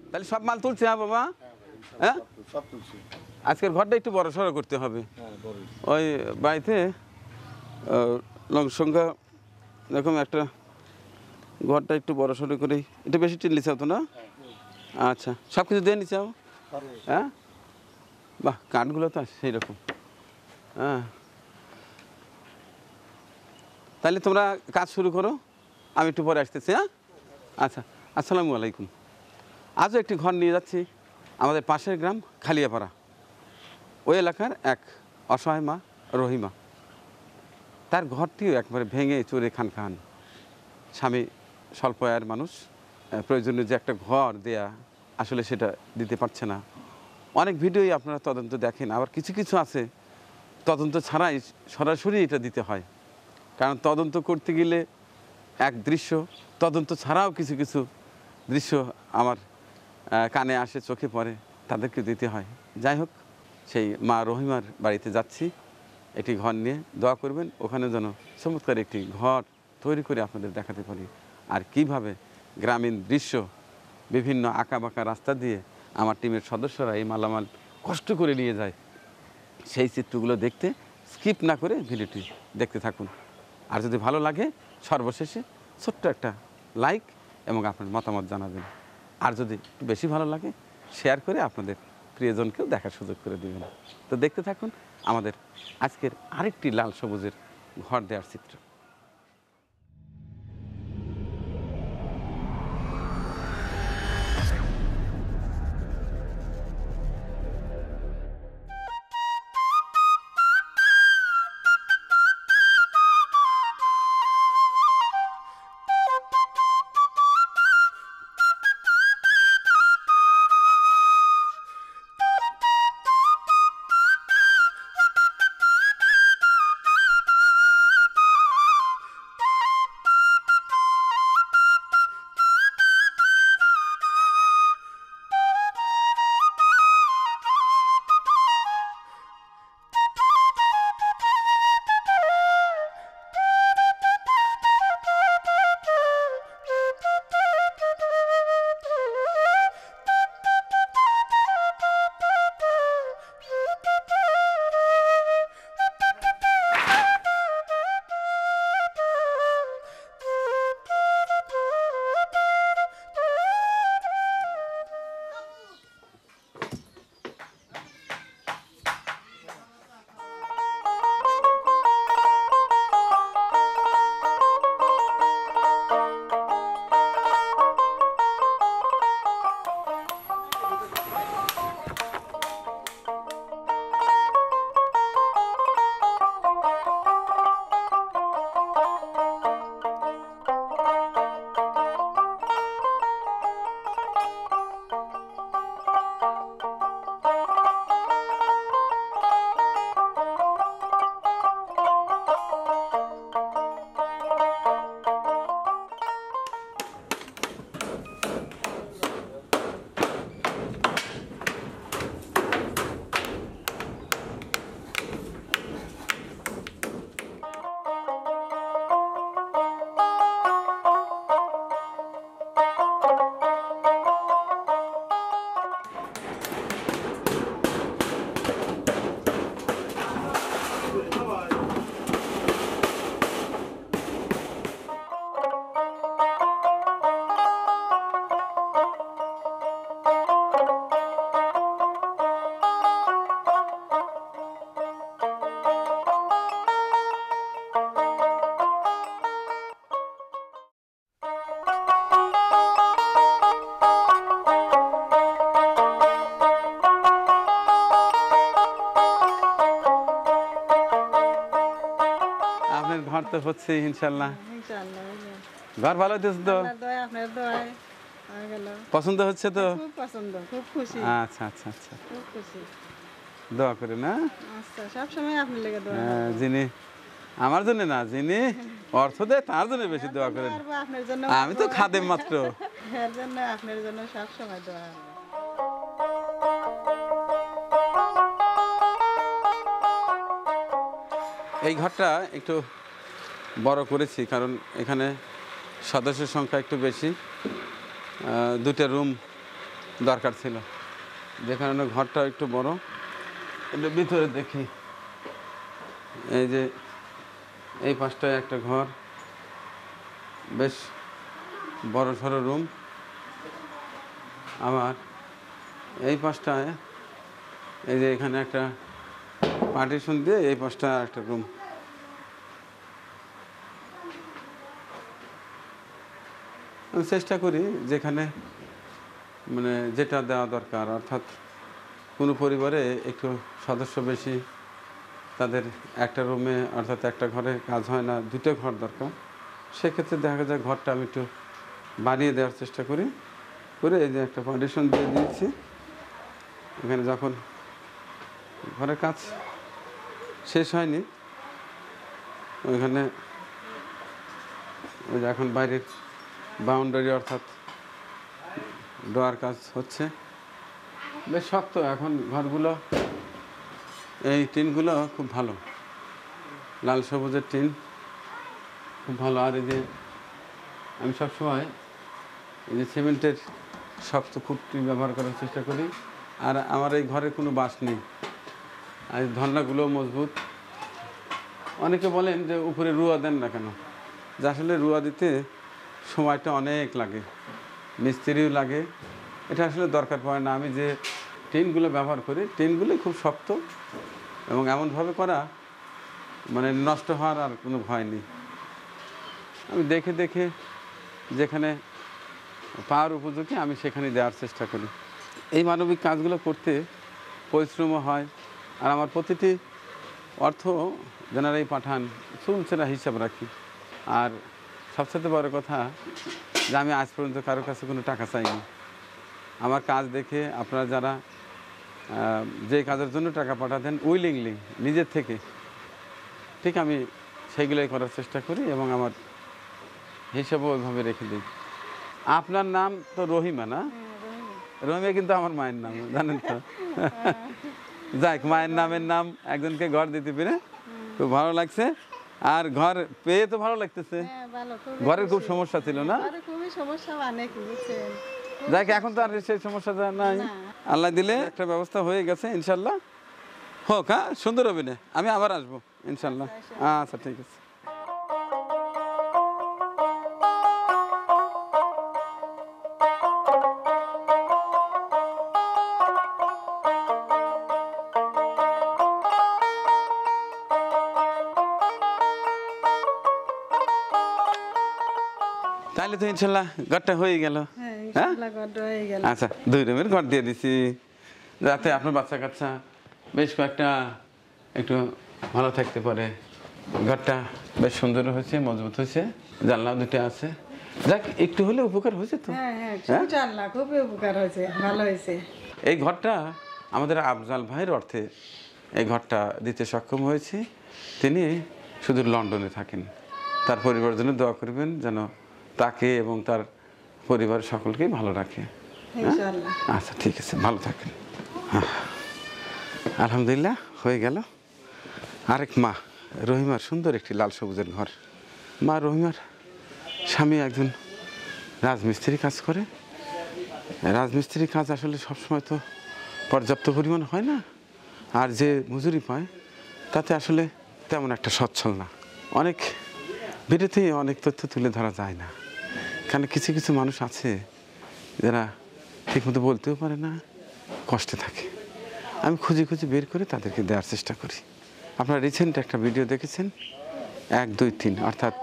তাহলে সব মাল তুলছে হ্যাঁ বাবা? হ্যাঁ, আজকের ঘরটা একটু বড় সড়ো করতে হবে। ওই বাড়িতে সংখ্যা এরকম একটা ঘরটা একটু বড় সড়ো করে, এটা বেশি টিন নিচাও তো না? আচ্ছা, সব কিছু দিয়ে নিচাও? হ্যাঁ, বাহ, কাঠগুলো তো সেই রকম। হ্যাঁ, তাহলে তোমরা কাজ শুরু করো, আমি একটু পরে আসতেছি। হ্যাঁ, আচ্ছা, আসসালামু আলাইকুম। আজও একটি ঘর নিয়ে যাচ্ছি আমাদের পাশের গ্রাম খালিয়াপাড়া। ওই এলাকার এক অসহায় মা রহিমা, তার ঘরটিও একবারে ভেঙে চুরে খান খান। স্বামী স্বল্প আয়ের মানুষ, প্রয়োজনীয় যে একটা ঘর দেয়া আসলে সেটা দিতে পারছে না। অনেক ভিডিওই আপনারা তদন্ত দেখেন, আবার কিছু কিছু আছে তদন্ত ছাড়াই সরাসরি এটা দিতে হয়। কারণ তদন্ত করতে গেলে এক দৃশ্য, তদন্ত ছাড়াও কিছু কিছু দৃশ্য আমার কানে আসে, চোখে পড়ে, তাদেরকে দিতে হয়। যাই হোক, সেই মা রহিমার বাড়িতে যাচ্ছি একটি ঘর নিয়ে। দোয়া করবেন ওখানে যেন চমৎকার একটি ঘর তৈরি করে আপনাদের দেখাতে পারি, আর কিভাবে গ্রামীণ দৃশ্য বিভিন্ন আঁকাবাঁকা রাস্তা দিয়ে আমার টিমের সদস্যরা এই মালামাল কষ্ট করে নিয়ে যায়, সেই চিত্রগুলো দেখতে স্কিপ না করে ভিডিওটি দেখতে থাকুন। আর যদি ভালো লাগে সর্বশেষে ছোট্ট একটা লাইক এবং আপনার মতামত জানাবেন। আর যদি একটু বেশি ভালো লাগে শেয়ার করে আপনাদের প্রিয়জনকেও দেখার সুযোগ করে দেবেন। তো দেখতে থাকুন আমাদের আজকের আরেকটি লাল সবুজের ঘর দেওয়ার চিত্র। ঘর তো হচ্ছে ইনশাল্লাহ। ঘর ভালো হচ্ছে তো? পছন্দ হচ্ছে তো? খুব পছন্দ, খুব খুশি। আচ্ছা আচ্ছা আচ্ছা, খুব খুশি। দোয়া করে না? আচ্ছা, সব সময় আপনার লেগে দোয়া। যিনি আমার জন্য না, যিনি অর্থ দেয় তার জন্য বেশি দোয়া করেন। আপনার জন্য আমি তো খাদেম মাত্র। এর জন্য আপনার জন্য সব সময় দোয়া। এই ঘরটা একটু বড় করেছি কারণ এখানে সদস্যের সংখ্যা একটু বেশি। দুটো রুম দরকার ছিল। যেখানে না ঘরটা একটু বড়, এটা ভিতরে দেখি। এই যে এই পাশটায় একটা ঘর, বেশ বড় সড়ো রুম। আবার এই পাশটায় এই যে এখানে একটা পার্টিশন দিয়ে এই পাশটা একটা রুম। আমি চেষ্টা করি যেখানে মানে যেটা দেওয়া দরকার, অর্থাৎ কোনো পরিবারে একটু সদস্য বেশি, তাদের একটা রুমে অর্থাৎ একটা ঘরে কাজ হয় না, দুটো ঘর দরকার। সেক্ষেত্রে দেখা যায় ঘরটা আমি একটু বাড়িয়ে দেওয়ার চেষ্টা করি, করে এই যে একটা পার্টিশন দিয়ে দিয়েছি। এখানে যখন ঘরের কাজ শেষ হয়নি, ওইখানে ওই যে এখন বাইরের বাউন্ডারি অর্থাৎ ডোয়ার কাজ হচ্ছে। বেশ শক্ত এখন ঘরগুলো, এই টিনগুলো খুব ভালো, লাল সবুজের টিন খুব ভালো। আর এই যে আমি সবসময় এই যে সিমেন্টের শক্ত খুঁটি ব্যবহার করার চেষ্টা করি। আর আমার এই ঘরে কোনো বাঁশ নেই, আর ধরনাগুলো মজবুত। অনেকে বলেন যে উপরে রুয়া দেন না কেন, যে আসলে রুয়া দিতে সময়টা অনেক লাগে, মিস্ত্রিও লাগে, এটা আসলে দরকার পড়ে না। আমি যে টিনগুলো ব্যবহার করি, টিনগুলো খুব শক্ত এবং এমনভাবে করা মানে নষ্ট হওয়ার আর কোনো ভয় নেই। আমি দেখে দেখে যেখানে পাওয়ার উপযোগী আমি সেখানে দেওয়ার চেষ্টা করি। এই মানবিক কাজগুলো করতে পরিশ্রমও হয়, আর আমার প্রতিটি অর্থ যেনারাই পাঠান চুলচেরা হিসাব রাখি। আর সবচেয়ে বড় কথা যে আমি আজ পর্যন্ত কারোর কাছে কোনো টাকা চাইনি। আমার কাজ দেখে আপনারা যারা যে কাজের জন্য টাকা পাঠাতেন উইলিংলি নিজের থেকে, ঠিক আমি সেইগুলোই করার চেষ্টা করি এবং আমার হিসাবও ওইভাবে রেখে দিই। আপনার নাম তো রহিমা না? রহিমা কিন্তু আমার মায়ের নাম, জানেন তো। যাক, মায়ের নামের নাম একজনকে ঘর দিতে পেরে খুব ভালো লাগছে। আর ঘর পেয়ে তো ভালো লাগতেছে। ঘরের খুব সমস্যা ছিল না? খুবই সমস্যা অনেক, বুঝছেন। যাক, এখন তো আর সেই সমস্যাটা নাই, আল্লাহ দিলে একটা ব্যবস্থা হয়ে গেছে ইনশাল্লাহ। হোক, হ্যাঁ, সুন্দর হবে না, আমি আবার আসবো ইনশাল্লাহ। আচ্ছা, ঠিক আছে। তাহলে তো ইনশাল্লাহ ঘরটা হয়ে গেল। হ্যাঁ, ঘরটা হয়ে গেল। আচ্ছা, 2 রুমের ঘর দিয়ে দিছি, যাতে আপনার বাচ্চা কাচ্চা বেশ কয়েকটা একটু ভালো থাকতে পারে। ঘরটা বেশ সুন্দর হয়েছে, মজবুত হয়েছে, জানলা 2টা আছে। যাক, একটু হলে উপকার হয়েছে তো। হ্যাঁ, জানলা খুবই উপকার হয়েছে, ভালো হয়েছে। এই ঘরটা আমাদের আফজাল ভাইয়ের অর্থে এই ঘরটা দিতে সক্ষম হয়েছি। তিনি শুধু লন্ডনে থাকেন, তার পরিবারের জন্য দোয়া করবেন যেন তাকে এবং তার পরিবারের সকলকেই ভালো রাখে। আচ্ছা, ঠিক আছে, ভালো থাকেন। আলহামদুলিল্লাহ, হয়ে গেল। আরেক মা রহিমার সুন্দর একটি লাল সবুজের ঘর। মা রহিমার স্বামী একজন রাজমিস্ত্রি কাজ করে। রাজমিস্ত্রি কাজ আসলে সবসময় তো পর্যাপ্ত পরিমাণ হয় না, আর যে মজুরি পায় তাতে আসলে তেমন একটা সচ্ছল না। অনেক ভিডিওতেই অনেক তথ্য তুলে ধরা যায় না, কারণ কিছু কিছু মানুষ আছে যারা ঠিকমতো বলতেও পারে না, কষ্টে থাকে। আমি খুঁজে খুঁজে বের করে তাদেরকে দেওয়ার চেষ্টা করি। আপনারা রিসেন্ট একটা ভিডিও দেখেছেন, 1, 2, 3 অর্থাৎ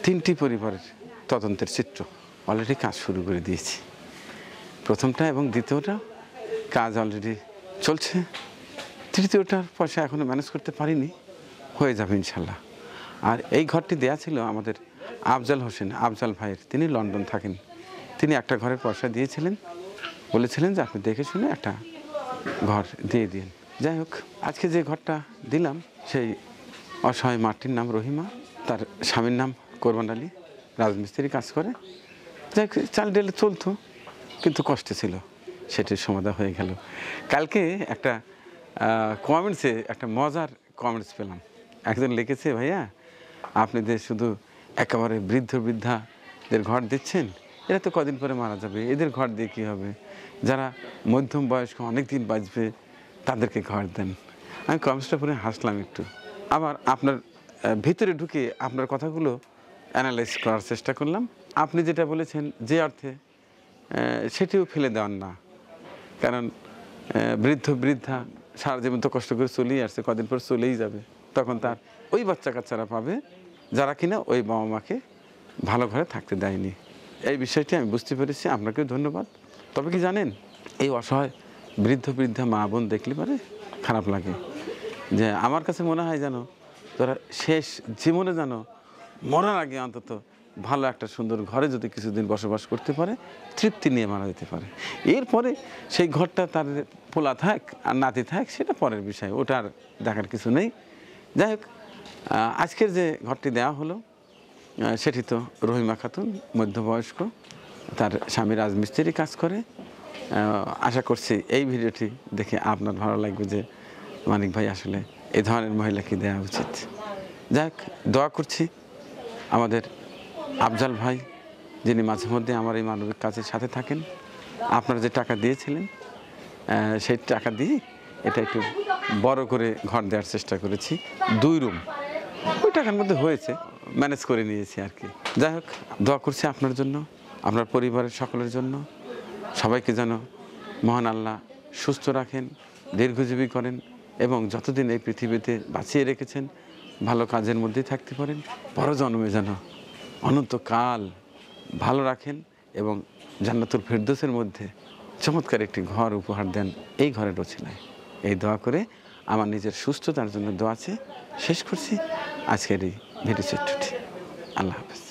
3টি পরিবারের তদন্তের চিত্র অলরেডি কাজ শুরু করে দিয়েছি। প্রথমটা এবং দ্বিতীয়টা কাজ অলরেডি চলছে, তৃতীয়টার পয়সা এখনও ম্যানেজ করতে পারিনি, হয়ে যাবে ইনশাল্লাহ। আর এই ঘরটি দেয়া ছিল আমাদের আফজাল হোসেন, আফজাল ভাইয়ের, তিনি লন্ডন থাকেন। তিনি একটা ঘরের পয়সা দিয়েছিলেন, বলেছিলেন যে আপনি দেখে শুনে একটা ঘর দিয়ে দিন। যাই হোক, আজকে যে ঘরটা দিলাম সেই অসহায় মাটির নাম রহিমা, তার স্বামীর নাম কোরবান আলী, রাজমিস্ত্রি কাজ করে। যাই হোক, চাল ডেলে চলতো, কিন্তু কষ্টে ছিল, সেটির সমাধান হয়ে গেল। কালকে একটা কমেন্টসে একটা মজার কমেন্টস পেলাম। একজন লিখেছে, ভাইয়া আপনি যে শুধু একেবারে বৃদ্ধ বৃদ্ধাদের ঘর দিচ্ছেন, এরা তো কদিন পরে মারা যাবে, এদের ঘর দিয়ে কী হবে, যারা মধ্যম বয়স্ক অনেক দিন বাঁচবে তাদেরকে ঘর দেন। আমি কমেন্টসটা পড়ে হাসলাম একটু, আবার আপনার ভিতরে ঢুকে আপনার কথাগুলো অ্যানালাইজ করার চেষ্টা করলাম। আপনি যেটা বলেছেন যে অর্থে, সেটিও ফেলে দেওয়ার না, কারণ বৃদ্ধ বৃদ্ধা সারা জীবন তো কষ্ট করে চলেই আসছে, কদিন পর চলেই যাবে, তখন তার ওই বাচ্চা কাচ্চারা পাবে যারা কিনা ওই বাবা মাকে ভালো ঘরে থাকতে দেয়নি। এই বিষয়টি আমি বুঝতে পেরেছি, আপনাকেও ধন্যবাদ। তবে কি জানেন, এই অসহায় বৃদ্ধ বৃদ্ধা মা বোন দেখলে পরে খারাপ লাগে, যে আমার কাছে মনে হয় যেন তোরা শেষ জীবনে যেন মরার আগে অন্তত ভালো একটা সুন্দর ঘরে যদি কিছুদিন বসবাস করতে পারে, তৃপ্তি নিয়ে মারা যেতে পারে। এরপরে সেই ঘরটা তার পোলা থাক আর নাতি থাক সেটা পরের বিষয়, ওটা আর দেখার কিছু নেই। যাই হোক, আজকের যে ঘরটি দেওয়া হলো সেটি তো রহিমা খাতুন, মধ্যবয়স্ক, তার স্বামী রাজমিস্ত্রি কাজ করে। আশা করছি এই ভিডিওটি দেখে আপনার ভালো লাগবে যে মানিক ভাই আসলে এই ধরনের মহিলাকে দেওয়া উচিত। যাই হোক, দোয়া করছি আমাদের আফজাল ভাই, যিনি মাঝে মধ্যে আমার এই মানবিক কাজের সাথে থাকেন, আপনারা যে টাকা দিয়েছিলেন সেই টাকা দিয়ে এটা একটু বড় করে ঘর দেওয়ার চেষ্টা করেছি, 2 রুম, ওই টাকার মধ্যে হয়েছে, ম্যানেজ করে নিয়েছি আর কি। যাই হোক, দোয়া করছি আপনার জন্য, আপনার পরিবারের সকলের জন্য, সবাইকে যেন মহান আল্লাহ সুস্থ রাখেন, দীর্ঘজীবী করেন এবং যতদিন এই পৃথিবীতে বাঁচিয়ে রেখেছেন ভালো কাজের মধ্যেই থাকতে পারেন, বড় জন্মে যেন অনন্তকাল ভালো রাখেন এবং জান্নাতুল ফেরদৌসের মধ্যে চমৎকার একটি ঘর উপহার দেন এই ঘরের রচনায়। এই দোয়া করে আমার নিজের সুস্থতার জন্য দোয়া আছে শেষ করছি আজকের এই ভিডিও চিত্রটি। আল্লাহ হাফেজ।